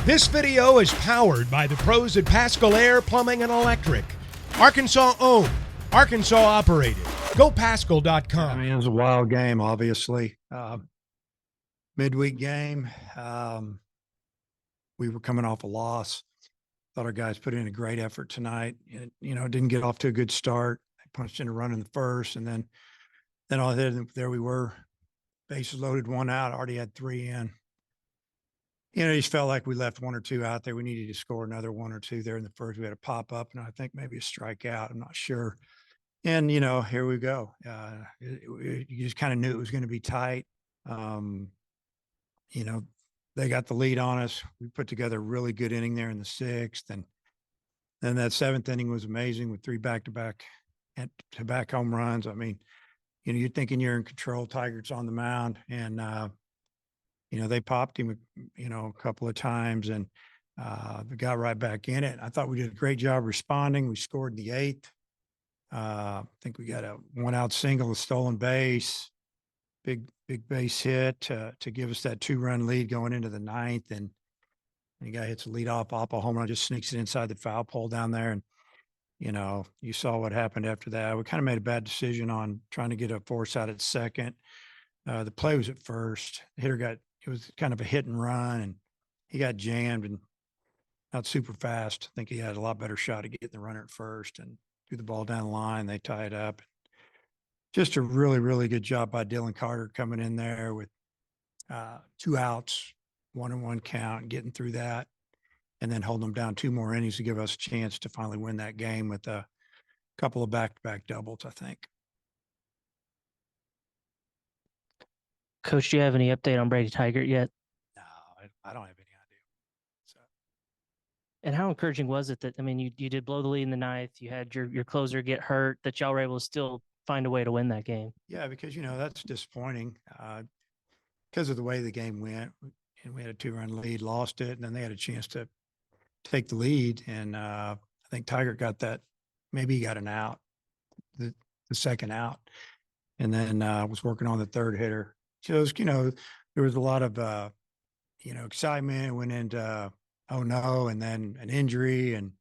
This video is powered by the pros at Pascal Air Plumbing and Electric. Arkansas owned, Arkansas operated. GoPascal.com. I mean, it was a wild game, obviously. Midweek game. We were coming off a loss. Thought our guys put in a great effort tonight. It, didn't get off to a good start. They punched in a run in the first, and then all there we were, bases loaded, one out, already had three in. You just felt like we left one or two out there. We needed to score another one or two there in the first. We had a pop up, and I think maybe a strikeout. I'm not sure. And, here we go. You just kind of knew it was going to be tight. They got the lead on us. We put together a really good inning there in the sixth. And then that seventh inning was amazing with three back-to-back home runs. I mean, you're thinking you're in control. Tygart's on the mound, and, they popped him, a couple of times, and we got right back in it. I thought we did a great job responding. We scored in the eighth. I think we got a one-out single, a stolen base, big base hit to give us that 2-run lead going into the ninth. And the guy hits a leadoff oppo home run, just sneaks it inside the foul pole down there. And, you saw what happened after that. We kind of made a bad decision on trying to get a force out at second. The play was at first. The hitter it was kind of a hit and run, and he got jammed and not super fast. I think he had a lot better shot at getting the runner at first and threw the ball down the line. They tie it up. Just a really, really good job by Dylan Carter coming in there with 2 outs, 1-1 count, getting through that, and then holding them down 2 more innings to give us a chance to finally win that game with a couple of back-to-back doubles, I think. Coach, do you have any update on Brady Tygart yet? No, I don't have any idea. So. And how encouraging was it that, you did blow the lead in the ninth, you had your closer get hurt, that y'all were able to still find a way to win that game? Yeah, because, that's disappointing because of the way the game went. And we had a 2-run lead, lost it, and then they had a chance to take the lead. And I think Tygart got that. Maybe he got an out, the second out, and then was working on the third hitter. So, there was a lot of, excitement, went into, oh no, and then an injury. And,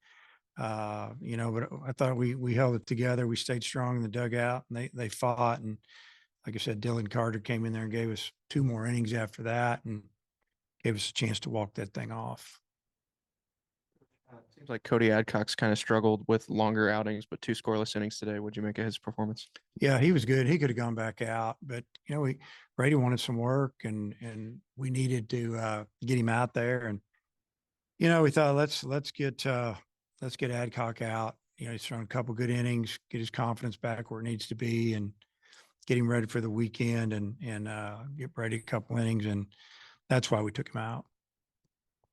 but I thought we held it together. We stayed strong in the dugout, and they fought. And like I said, Dylan Carter came in there and gave us 2 more innings after that and gave us a chance to walk that thing off. It seems like Cody Adcock's kind of struggled with longer outings, but 2 scoreless innings today. What'd you make of his performance? Yeah, he was good. He could have gone back out, but Brady wanted some work, and we needed to get him out there. And we thought let's get Adcock out. He's thrown a couple good innings, get his confidence back where it needs to be, and get him ready for the weekend, and get Brady a couple innings, and that's why we took him out.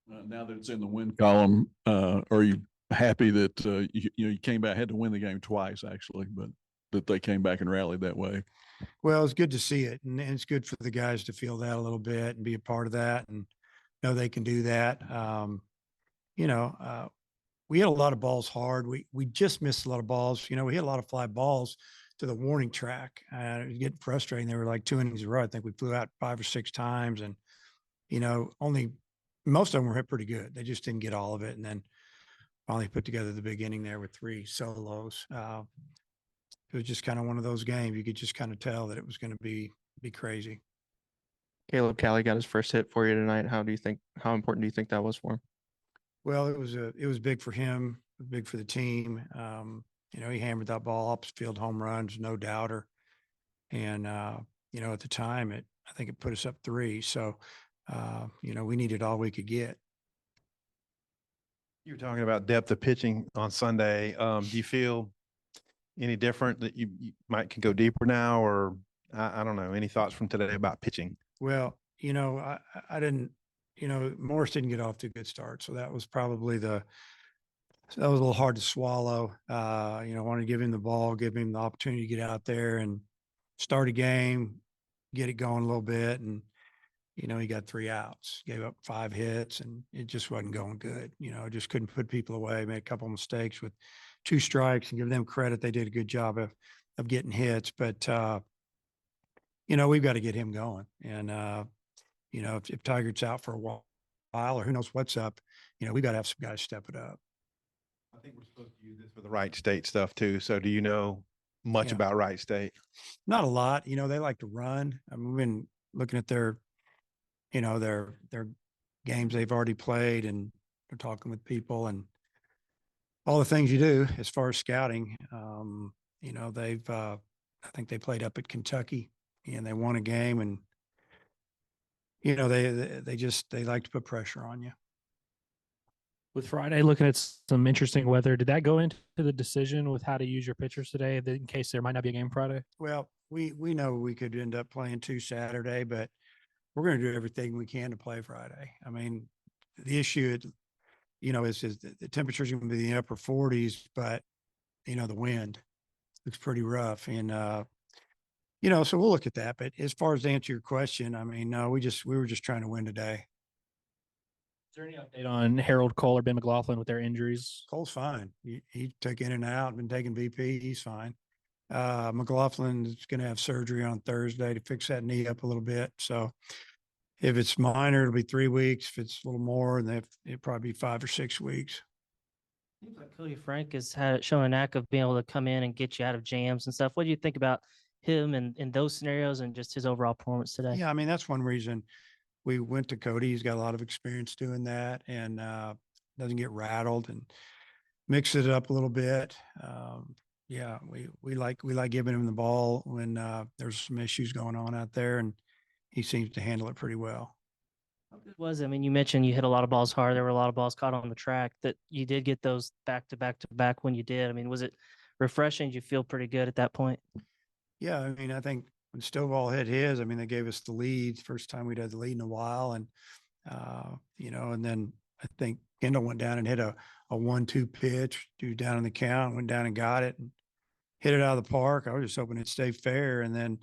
Now that it's in the win column, are you happy that you came back, had to win the game twice actually, but that they came back and rallied that way? Well, it's good to see it, and it's good for the guys to feel that a little bit and be a part of that, and know they can do that. We hit a lot of balls hard. We just missed a lot of balls. We hit a lot of fly balls to the warning track. It was getting frustrating. They were like 2 innings in a row. I think we flew out 5 or 6 times, and only most of them were hit pretty good. They just didn't get all of it, and then finally put together the big inning there with 3 solos. It was just kind of one of those games. You could just kind of tell that it was going to be crazy. Caleb Cali got his first hit for you tonight. How important do you think that was for him? Well, it was big for him, big for the team. He hammered that ball up field home runs, no doubter. And at the time I think it put us up 3. So we needed all we could get. You were talking about depth of pitching on Sunday. Do you feel any different that you can go deeper now, or I don't know, any thoughts from today about pitching? Well, I didn't, Morris didn't get off to a good start. So that was probably that was a little hard to swallow. I wanted to give him the ball, give him the opportunity to get out there and start a game, get it going a little bit. And, he got 3 outs, gave up 5 hits, and it just wasn't going good. Just couldn't put people away, made a couple of mistakes with 2 strikes, and give them credit. They did a good job of getting hits, but, we've got to get him going. And, if Tygart's out for a while, while, or who knows what's up, we got to have some guys step it up. I think we're supposed to use this for the Wright State stuff too. So do you know much Yeah. about Wright State? Not a lot. They like to run. I mean, we've been looking at their games they've already played, and they're talking with people and all the things you do as far as scouting. They've I think they played up at Kentucky and they won a game, and they like to put pressure on you. With Friday looking at some interesting weather, did that go into the decision with how to use your pitchers today in case there might not be a game Friday? Well, we know we could end up playing 2 Saturday, but we're going to do everything we can to play Friday. I mean, the issue, is the temperature's going to be in the upper 40s, but the wind looks pretty rough, and so we'll look at that. But as far as to answer your question, I mean, no, we were just trying to win today. Is there any update on Harold Cole or Ben McLaughlin with their injuries? Cole's fine. He took in and out, been taking BP. He's fine. McLaughlin's going to have surgery on Thursday to fix that knee up a little bit. So if it's minor, it'll be 3 weeks. If it's a little more, then it'll probably be 5 or 6 weeks. Seems like Cody Frank has shown a knack of being able to come in and get you out of jams and stuff. What do you think about him and in those scenarios and just his overall performance today? Yeah, I mean, that's one reason we went to Cody. He's got a lot of experience doing that, and doesn't get rattled and mix it up a little bit. Yeah, we like giving him the ball when there's some issues going on out there, and he seems to handle it pretty well. How good was it? I mean, you mentioned you hit a lot of balls hard. There were a lot of balls caught on the track that you did get those back to back to back when you did. I mean, was it refreshing? Did you feel pretty good at that point? Yeah, I mean, I think when Stovall hit his, I mean, they gave us the lead, first time we'd had the lead in a while. And, and then I think Kendall went down and hit a 1-2 pitch, down in the count, went down and got it and hit it out of the park. I was just hoping it'd stay fair. And then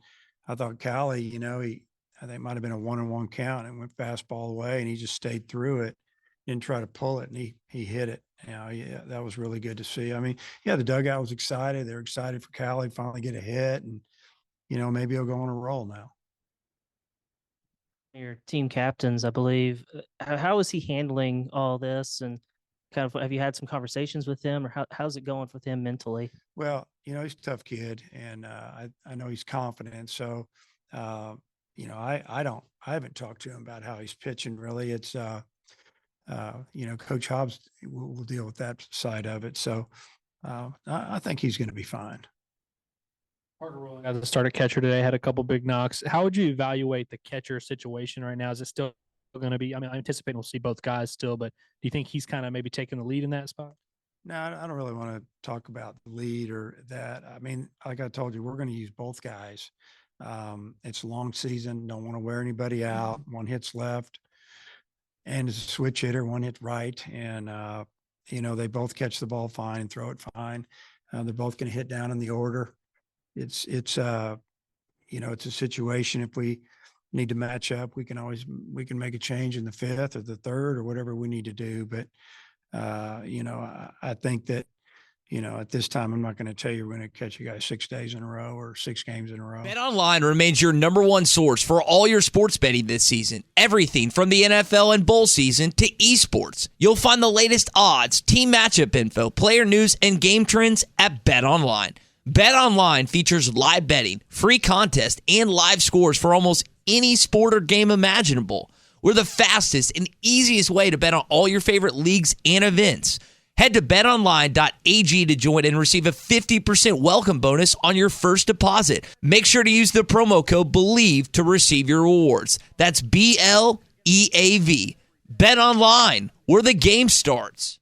I thought Callie, I think it might have been a 1-1 count and went fastball away, and he just stayed through it, didn't try to pull it, and he hit it. Yeah, that was really good to see. I mean, yeah, the dugout was excited. They're excited for Callie to finally get a hit, and maybe he'll go on a roll now. Your team captains, I believe. How is he handling all this? And kind of, have you had some conversations with him, or how's it going with him mentally? Well, he's a tough kid, and I know he's confident. So, I haven't talked to him about how he's pitching really. It's, Coach Hobbs will deal with that side of it. So I think he's going to be fine. Parker Rowling as a starter catcher today had a couple big knocks. How would you evaluate the catcher situation right now? Is it still going to be? I mean, I anticipate we'll see both guys still, but do you think he's kind of maybe taking the lead in that spot? No, I don't really want to talk about the lead or that. I mean, like I told you, we're going to use both guys. It's a long season. Don't want to wear anybody out. One hits left and it's a switch hitter. One hits right. And, they both catch the ball fine and throw it fine. They're both going to hit down in the order. It's a situation. If we need to match up, we can make a change in the 5th or the 3rd or whatever we need to do. But, I think that, at this time, I'm not going to tell you we're going to catch you guys 6 days in a row or 6 games in a row. BetOnline remains your number one source for all your sports betting this season. Everything from the NFL and bowl season to esports. You'll find the latest odds, team matchup info, player news, and game trends at BetOnline. BetOnline features live betting, free contests, and live scores for almost any sport or game imaginable. We're the fastest and easiest way to bet on all your favorite leagues and events. Head to betonline.ag to join and receive a 50% welcome bonus on your first deposit. Make sure to use the promo code BELIEVE to receive your rewards. That's BLEAV. BetOnline, where the game starts.